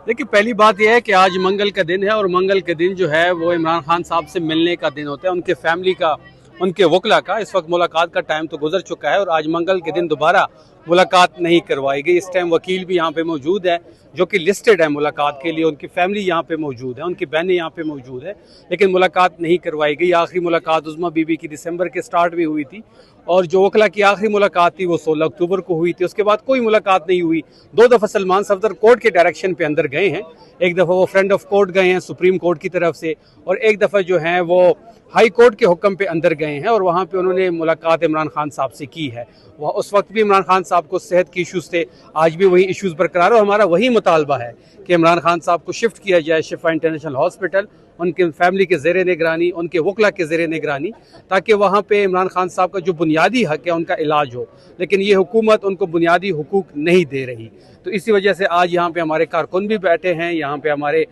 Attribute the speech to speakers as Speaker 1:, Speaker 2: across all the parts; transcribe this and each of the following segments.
Speaker 1: देखिए, पहली बात यह है कि आज मंगल का दिन है और मंगल के दिन जो है वो इमरान खान साहब से मिलने का दिन होता है, उनके फैमिली का, उनके वकला का। इस वक्त मुलाकात का टाइम तो गुजर चुका है और आज मंगल के दिन दोबारा मुलाकात नहीं करवाई गई। इस टाइम वकील भी यहाँ पे मौजूद है जो कि लिस्टेड है मुलाकात के लिए, उनकी फैमिली यहाँ पे मौजूद है, उनकी बहनें यहाँ पे मौजूद है, लेकिन मुलाकात नहीं करवाई गई। आखिरी मुलाकात उज़्मा बीबी की दिसंबर के स्टार्ट में हुई थी और जो वकला की आखिरी मुलाकात थी वो 16 अक्टूबर को हुई थी। उसके बाद कोई मुलाकात नहीं हुई। 2 दफ़ा सलमान सफदर कोर्ट के डायरेक्शन पे अंदर गए हैं। एक दफ़ा वो फ्रेंड ऑफ कोर्ट गए हैं सुप्रीम कोर्ट की तरफ से, और एक दफ़ा जो है वो हाई कोर्ट के हुक्म पे अंदर गए हैं और वहाँ पे उन्होंने मुलाकात इमरान खान साहब से की है। वह उस वक्त भी इमरान खान साहब को सेहत के इश्यूज़ थे, आज भी वही इश्यूज़ बरकरार और हमारा वही मुतालबा है कि इमरान खान साहब को शिफ्ट किया जाए शिफा इंटरनेशनल हॉस्पिटल, उनके फैमिली के ज़ेरे निगरानी, उनके वकला के ज़ेरे निगरानी, ताकि वहाँ पे इमरान खान साहब का जो बुनियादी हक है उनका इलाज हो। लेकिन ये हुकूमत उनको बुनियादी हुकूक नहीं दे रही, तो इसी वजह से आज यहाँ पे हमारे कारकुन भी बैठे हैं, यहाँ पे हमारे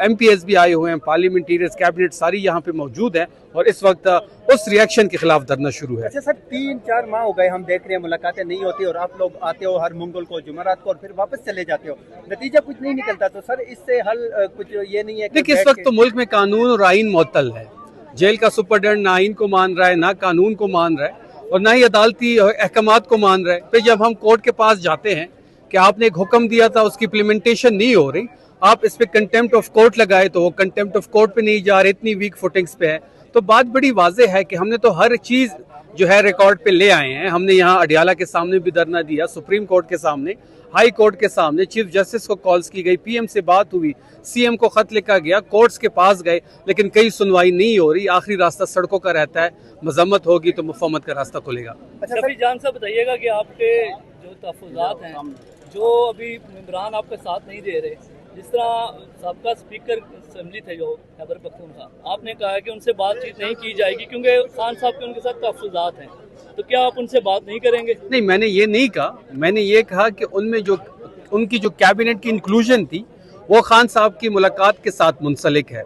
Speaker 1: MPs भी आए हुए हैं, पार्लियामेंटेरियंस कैबिनेट सारी यहाँ पे मौजूद है और इस वक्त उस रिएक्शन के खिलाफ धरना शुरू है।
Speaker 2: अच्छा सर, 3-4 माह हो गए हम देख रहे हैं मुलाकातें नहीं होती और आप लोग आते हो हर मंगल को, जुमेरात को और फिर वापस चले जाते हो, नतीजा कुछ नहीं निकलता। तो सर इससे हल कुछ ये नहीं है?
Speaker 1: देखिए, इस वक्त तो मुल्क में कानून और आइन मुअत्तल है। जेल का सुपरडेंट ना आइन को मान रहा है, ना कानून को मान रहा है और ना ही अदालती अहकामात को मान रहा है। फिर जब हम कोर्ट के पास जाते हैं कि आपने एक हुक्म दिया था, उसकी इम्प्लीमेंटेशन नहीं हो रही, आप इस पे कंटेम्प्ट ऑफ कोर्ट लगाए, तो वो कंटेम्प्ट ऑफ कोर्ट पे नहीं जा रहे, इतनी वीक फुटिंग्स पे है। तो बात बड़ी वाज़ेह है कि हमने तो हर चीज़ जो है रिकॉर्ड पे ले आए हैं। हमने यहाँ अडियाला के सामने भी धरना दिया, सुप्रीम कोर्ट के सामने, हाई कोर्ट के सामने, चीफ जस्टिस को कॉल्स की गई, PM से बात हुई, CM को खत लिखा गया, कोर्ट्स के पास गए, लेकिन कई सुनवाई नहीं हो रही। आखिरी रास्ता सड़कों का रहता है, मजम्मत होगी तो मुफाहमत का रास्ता खुलेगा।
Speaker 3: अच्छा सर जान साहब बताइएगा कि आपके जो तहफ़्फ़ुज़ात हैं, जो अभी इमरान आपका साथ नहीं दे रहे, जिस तरह सबका स्पीकर असम्बली थे जो खैबर पख्तूनख्वा, आपने कहा कि उनसे बातचीत नहीं की जाएगी क्योंकि खान साहब के उनके साथ तहफ़्फ़ुज़ात हैं, तो क्या आप उनसे बात नहीं करेंगे?
Speaker 1: नहीं, मैंने ये नहीं कहा। मैंने ये कहा कि उनमें जो उनकी जो कैबिनेट की इंक्लूजन थी वो खान साहब की मुलाकात के साथ मुंसलिक है।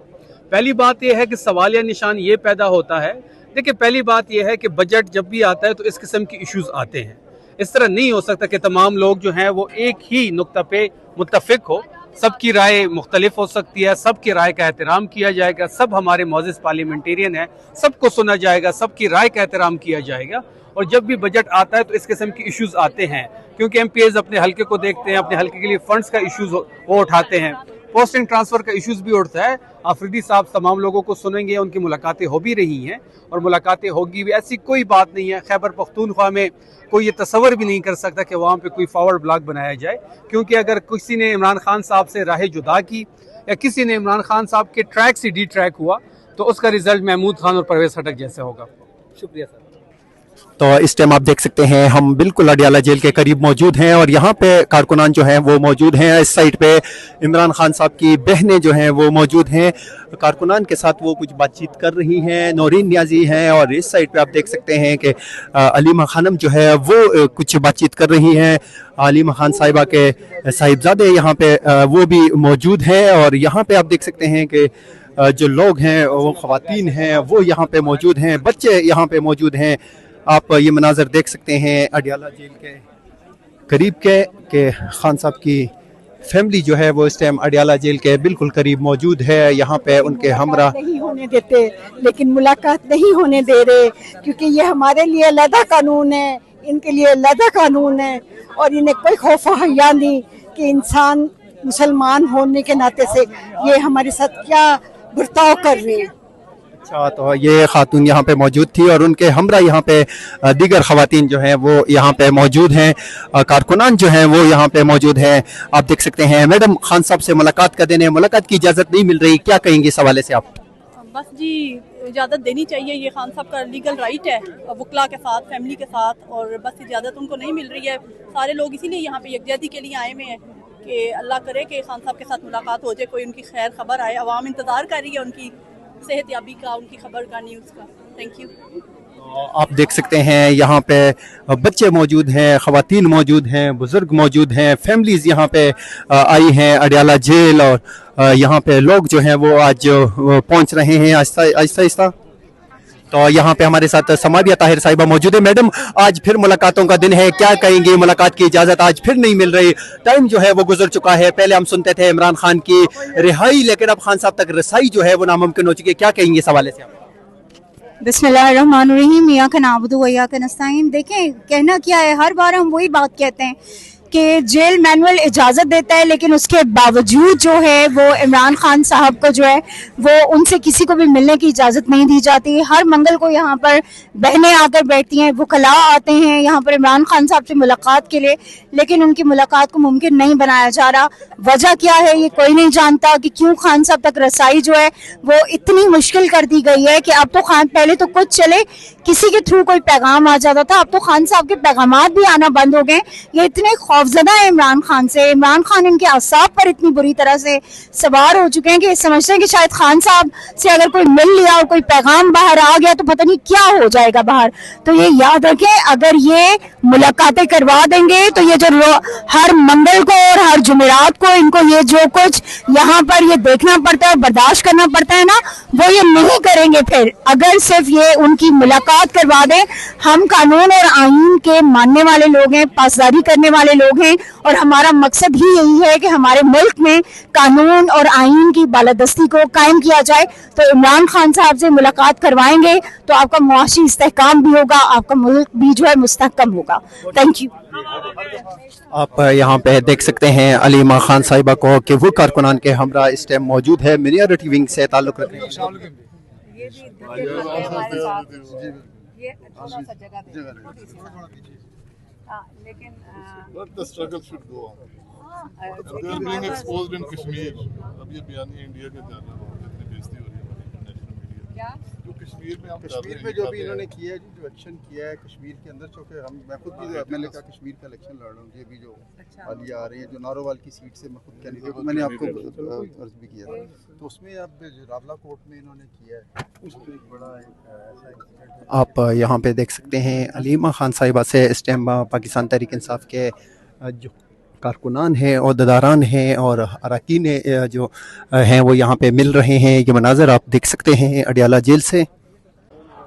Speaker 1: पहली बात यह है कि सवालिया निशान ये पैदा होता है, देखिए पहली बात यह है कि बजट जब भी आता है तो इस किस्म की इश्यूज आते हैं। इस तरह नहीं हो सकता कि तमाम लोग जो हैं वो एक ही नुक्ता पे मुत्तफिक हो। सबकी राय मुख्तलिफ हो सकती है, सबकी राय का एहतराम किया जाएगा, सब हमारे मौजूद पार्लियामेंटेरियन हैं, सबको सुना जाएगा, सबकी राय का एहतराम किया जाएगा। और जब भी बजट आता है तो इस किस्म की इश्यूज आते हैं, क्योंकि MPs अपने हल्के को देखते हैं, अपने हल्के के लिए फंड्स का इश्यूज वो उठाते हैं, पोस्टिंग ट्रांसफर का इश्यूज भी उठता है। आफरीदी साहब तमाम लोगों को सुनेंगे, उनकी मुलाकातें हो भी रही हैं और मुलाकातें होगी भी, ऐसी कोई बात नहीं है। खैबर पख्तूनख्वा में कोई ये तस्वर भी नहीं कर सकता कि वहाँ पे कोई फॉरवर्ड ब्लॉक बनाया जाए, क्योंकि अगर किसी ने इमरान खान साहब से राह जुदा की या किसी ने इमरान खान साहब के ट्रैक से डिट्रैक हुआ तो उसका रिजल्ट महमूद खान और परवेज खटक जैसे होगा।
Speaker 2: शुक्रिया सर।
Speaker 4: तो इस टाइम आप देख सकते हैं हम बिल्कुल अडियाला जेल के करीब मौजूद हैं और यहाँ पे कारकुनान जो हैं वो मौजूद हैं। इस साइड पे इमरान खान साहब की बहनें जो हैं वो मौजूद हैं, कारकुनान के साथ वो कुछ बातचीत कर रही हैं। नौरीन नियाजी हैं और इस साइड पे आप देख सकते हैं कि अलीमा खानम जो है वो कुछ बातचीत कर रही हैं। अलीमा खान साहिबा के साहिबजादे यहाँ पे वो भी मौजूद हैं और यहाँ पे आप देख सकते हैं कि जो लोग हैं वो ख़वातीन हैं वो यहाँ पे मौजूद हैं, बच्चे यहाँ पे मौजूद हैं। आप ये मनाजर देख सकते हैं अडियाला जेल के करीब के खान साहब की फैमिली जो है वो इस टाइम अडियाला जेल के बिल्कुल करीब मौजूद है। यहाँ पे उनके हमरा
Speaker 5: नहीं होने देते, लेकिन मुलाकात नहीं होने दे रहे, क्योंकि ये हमारे लिए अलग कानून है, इनके लिए अलग कानून है और इन्हें कोई खौफ हया नहीं कि इंसान मुसलमान होने के नाते से ये हमारे साथ क्या बर्ताव कर रहे हैं।
Speaker 4: अच्छा, तो ये खातून यहाँ पे मौजूद थी और उनके हमरा यहाँ पे दीगर खवातीन जो हैं वो यहाँ पे मौजूद हैं, कारकुनान जो हैं वो यहाँ पे मौजूद हैं। आप देख सकते हैं मैडम खान साहब से मुलाकात का देने, मुलाकात की इजाज़त नहीं मिल रही, क्या कहेंगे इस हवाले से आप?
Speaker 6: बस जी इजाज़त देनी चाहिए, ये खान साहब का लीगल राइट है वकला के साथ, फैमिली के साथ, और बस इजाज़त उनको नहीं मिल रही है। सारे लोग इसीलिए यहाँ पे यकजहती के लिए आए हुए हैं कि अल्लाह करे कि खान साहब के साथ मुलाकात हो जाए, कोई उनकी खैर खबर आए। अवाम इंतज़ार कर रही है उनकी सेहतयाबी का, उनकी खबर का, न्यूज़ का। Thank you.
Speaker 4: आप देख सकते हैं यहाँ पे बच्चे मौजूद हैं, ख़वातीन मौजूद हैं, बुज़ुर्ग मौजूद हैं, फैमिलीज़ यहाँ पे आई हैं अडियाला जेल और यहाँ पे लोग जो हैं वो आज पहुँच रहे हैं आहिस्ता आहिस्ता। तो यहाँ पे हमारे साथ समाबिया ताहिर साहिबा मौजूद है। मैडम, आज फिर मुलाकातों का दिन है, क्या कहेंगे? मुलाकात की इजाजत आज फिर नहीं मिल रही, टाइम जो है वो गुजर चुका है। पहले हम सुनते थे इमरान खान की रिहाई, लेकिन अब खान साहब तक रसाई जो है वो नामुमकिन हो चुकी है। क्या कहेंगे इस हवाले से आप?
Speaker 7: बिस्मिल्लाहिर्रहमानिर्रहीम, मियां का नाबुदु व इय्या का नस्ताईन। देखें, कहना क्या है, हर बार हम वही बात कहते हैं कि जेल मैनुअल इजाज़त देता है, लेकिन उसके बावजूद जो है वो इमरान खान साहब को जो है वो उनसे किसी को भी मिलने की इजाज़त नहीं दी जाती। हर मंगल को यहाँ पर बहनें आकर बैठती हैं, वकला आते हैं यहाँ पर इमरान खान साहब से मुलाकात के लिए, लेकिन उनकी मुलाकात को मुमकिन नहीं बनाया जा रहा। वजह क्या है ये कोई नहीं जानता कि क्यों खान साहब तक रसाई जो है वो इतनी मुश्किल कर दी गई है कि अब तो खान, पहले तो कुछ चले किसी के थ्रू कोई पैगाम आ जाता था, अब तो खान साहब के पैगामात भी आना बंद हो गए। ये इतने खौफजदा है इमरान खान से, इमरान खान इनके असाब पर इतनी बुरी तरह से सवार हो चुके हैं कि समझते हैं कि शायद खान साहब से अगर कोई मिल लिया और कोई पैगाम बाहर आ गया तो पता नहीं क्या हो जाएगा बाहर। तो ये याद रखें, अगर ये मुलाकातें करवा देंगे तो ये जो हर मंगल को और हर जुमेरात को इनको ये जो कुछ यहाँ पर ये देखना पड़ता है, बर्दाश्त करना पड़ता है ना, वो ये नहीं करेंगे। फिर अगर सिर्फ ये उनकी मुलाकात करवा दें, हम कानून और आईन के मानने वाले लोग हैं, पासदारी करने वाले लोग हैं, और हमारा मकसद ही यही है कि हमारे मुल्क में कानून और आईन की बालादस्ती को कायम किया जाए। तो इमरान खान साहब से मुलाकात करवाएंगे तो आपका मुआशी इस्तेहकाम भी होगा, आपका मुल्क भी जो है मुस्तहकम होगा। Thank you.
Speaker 4: आप यहाँ पे देख सकते हैं अलीमा खान साहिबा को कि वो कारकुनान के हमरा इस टाइम मौजूद है, मिनियरिटी विंग से ताल्लुक रखने
Speaker 8: कश्मीर में जो भी इन्होंने किया है, जो इलेक्शन किया है कश्मीर के अंदर, चूँकि मैं खुद भी एमएलए का कश्मीर का इलेक्शन लड़ रहा हूँ, ये भी जो हालिया आ रही है जो नारोवाल की सीट से मैं खुद कैंडिडेट हूँ, मैंने आपको अर्ज भी किया था, तो उसमें अब रावला कोर्ट में इन्होंने किया है, उसमें एक बड़ा ऐसा इंसिडेंट है।
Speaker 4: आप यहाँ पे देख सकते हैं अलीमा खान साहिबा से इस टाइम पाकिस्तान तहरीक इंसाफ के जो कारकुनान हैं, अहदेदारान हैं और अरकान जो हैं वो यहाँ पे मिल रहे हैं। ये मनाज़र आप देख सकते हैं अडियाला जेल से।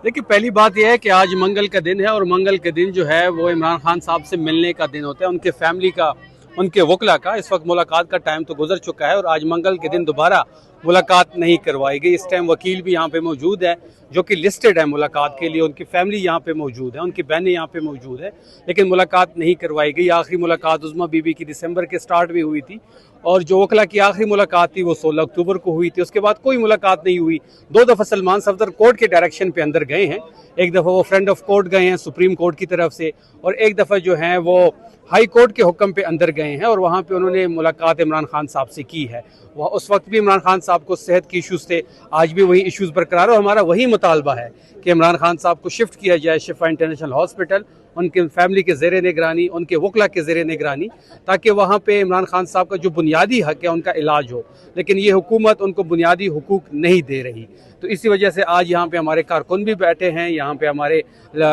Speaker 1: देखिए, पहली बात यह है कि आज मंगल का दिन है और मंगल के दिन जो है वो इमरान खान साहब से मिलने का दिन होता है, उनके फैमिली का, उनके वकला का। इस वक्त मुलाकात का टाइम तो गुजर चुका है और आज मंगल के दिन दोबारा मुलाकात नहीं करवाई गई। इस टाइम वकील भी यहाँ पे मौजूद है जो कि लिस्टेड है मुलाकात के लिए, उनकी फैमिली यहाँ पे मौजूद है, उनकी बहनें यहाँ पे मौजूद है, लेकिन मुलाकात नहीं करवाई गई। आखिरी मुलाकात उज़्मा बीबी की दिसंबर के स्टार्ट में हुई थी और जो वकला की आखिरी मुलाकात थी वो 16 अक्टूबर को हुई थी। उसके बाद कोई मुलाकात नहीं हुई। 2 दफ़ा सलमान सफदर कोर्ट के डायरेक्शन पे अंदर गए हैं, एक दफ़ा वो फ्रेंड ऑफ कोर्ट गए हैं सुप्रीम कोर्ट की तरफ से, और एक दफ़ा जो है वो हाई कोर्ट के हुक्म पे अंदर गए हैं और वहाँ पे उन्होंने मुलाकात इमरान खान साहब से की है। वह उस वक्त भी इमरान खान साहब को सेहत के इश्यूज़ थे, आज भी वही इश्यूज़ बरकरार और हमारा वही मुतालबा है कि इमरान खान साहब को शिफ्ट किया जाए शिफा इंटरनेशनल हॉस्पिटल, उनके फैमिली के ज़ेरे निगरानी, उनके वकला के ज़ेरे निगरानी, ताकि वहाँ पे इमरान खान साहब का जो बुनियादी हक है उनका इलाज हो। लेकिन ये हुकूमत उनको बुनियादी हुकूक नहीं दे रही, तो इसी वजह से आज यहाँ पे हमारे कारकुन भी बैठे हैं, यहाँ पे हमारे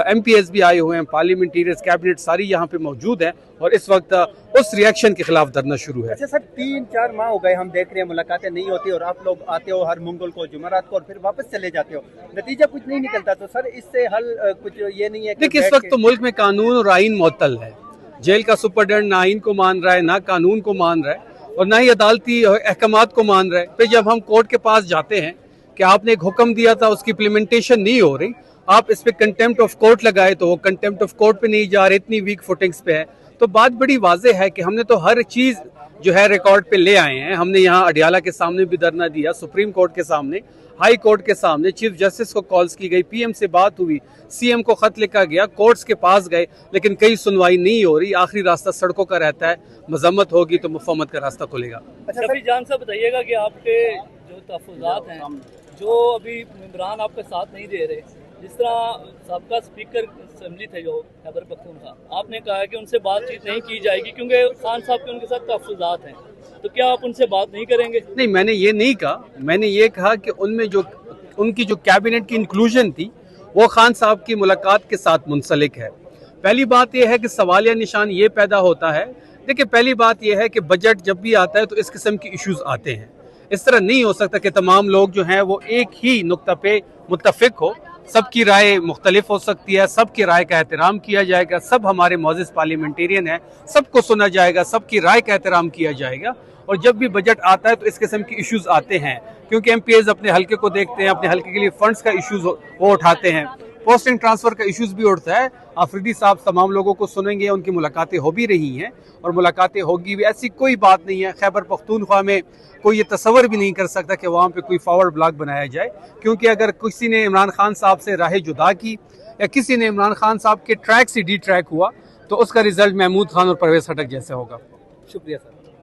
Speaker 1: MPs भी आए हुए हैं, पार्लियामेंटेरियंस, कैबिनेट सारी यहाँ पे मौजूद है और इस वक्त उस रिएक्शन के खिलाफ धरना शुरू है।
Speaker 2: अच्छा सर, 3-4 माह हो गए हम देख रहे हैं मुलाकातें नहीं होती और आप लोग आते हो हर मंगल को, जुमेरात को, और फिर वापस चले जाते हो, नतीजा कुछ नहीं निकलता। तो सर इससे हल कुछ ये नहीं है?
Speaker 1: देखिए, इस वक्त तो मुल्क में कानून और आइन मुअत्तल है। जेल का सुपरडेंट ना आइन को मान रहा है, ना कानून को मान रहा है और ना ही अदालती अहकामात को मान रहा है। फिर जब हम कोर्ट के पास जाते हैं कि आपने एक हुक्म दिया था, उसकी इम्प्लीमेंटेशन नहीं हो रही, आप इस पे कंटेम्प्ट ऑफ कोर्ट लगाए, तो वो कंटेम्प्ट ऑफ कोर्ट पे नहीं जा रहे, इतनी वीक फुटिंग्स पे है। तो बात बड़ी वाज़ेह है कि हमने तो हर चीज़ जो है रिकॉर्ड पे ले आए हैं। हमने यहाँ अडियाला के सामने भी धरना दिया, सुप्रीम कोर्ट के सामने, हाई कोर्ट के सामने, चीफ जस्टिस को कॉल्स की गई, PM से बात हुई, CM को खत लिखा गया, कोर्ट्स के पास गए, लेकिन कई सुनवाई नहीं हो रही। आखिरी रास्ता सड़कों का रहता है, मजम्मत होगी तो मुफाहमत का रास्ता खुलेगा।
Speaker 3: शफी जान साहब, बताइएगा कि आपके जो तहफ़्फ़ुज़ात हैं, जो अभी इमरान आपका साथ नहीं दे रहे, जिस तरह सबका स्पीकर असम्बली थे जो खैबर पख्तूनख्वा, आपने कहा कि उनसे बातचीत नहीं की जाएगी क्योंकि खान साहब के उनके साथ तहफ़्फ़ुज़ात हैं, तो क्या आप उनसे बात नहीं करेंगे?
Speaker 1: नहीं, मैंने ये नहीं कहा। मैंने ये कहा कि उनमें जो उनकी जो कैबिनेट की इंक्लूजन थी वो खान साहब की मुलाकात के साथ मुंसलिक है। पहली बात यह है कि सवालिया निशान ये पैदा होता है, देखिए पहली बात यह है कि बजट जब भी आता है तो इस किस्म के इश्यूज आते हैं। इस तरह नहीं हो सकता कि तमाम लोग जो हैं वो एक ही नुक्ता पे मुत्तफिक हो। सबकी राय मुख्तलिफ हो सकती है, सबकी राय का एहतराम किया जाएगा, सब हमारे मौजूद पार्लियामेंटेरियन हैं, सबको सुना जाएगा, सबकी राय का एहतराम किया जाएगा। और जब भी बजट आता है तो इस किस्म के इश्यूज आते हैं, क्योंकि एमपीएज अपने हल्के को देखते हैं, अपने हल्के के लिए फंड्स का इश्यूज वो उठाते हैं, पोस्टिंग ट्रांसफर का इश्यूज भी उठता है। आफरीदी साहब तमाम लोगों को सुनेंगे, उनकी मुलाकातें हो भी रही हैं और मुलाकातें होगी भी, ऐसी कोई बात नहीं है। खैबर पख्तूनख्वा में कोई ये तस्वर भी नहीं कर सकता कि वहाँ पे कोई फॉरवर्ड ब्लॉक बनाया जाए, क्योंकि अगर किसी ने इमरान खान साहब से राह जुदा की या किसी ने इमरान खान साहब के ट्रैक से डी ट्रैक हुआ तो उसका रिजल्ट महमूद खान और परवेज खटक जैसे होगा।
Speaker 2: शुक्रिया सर।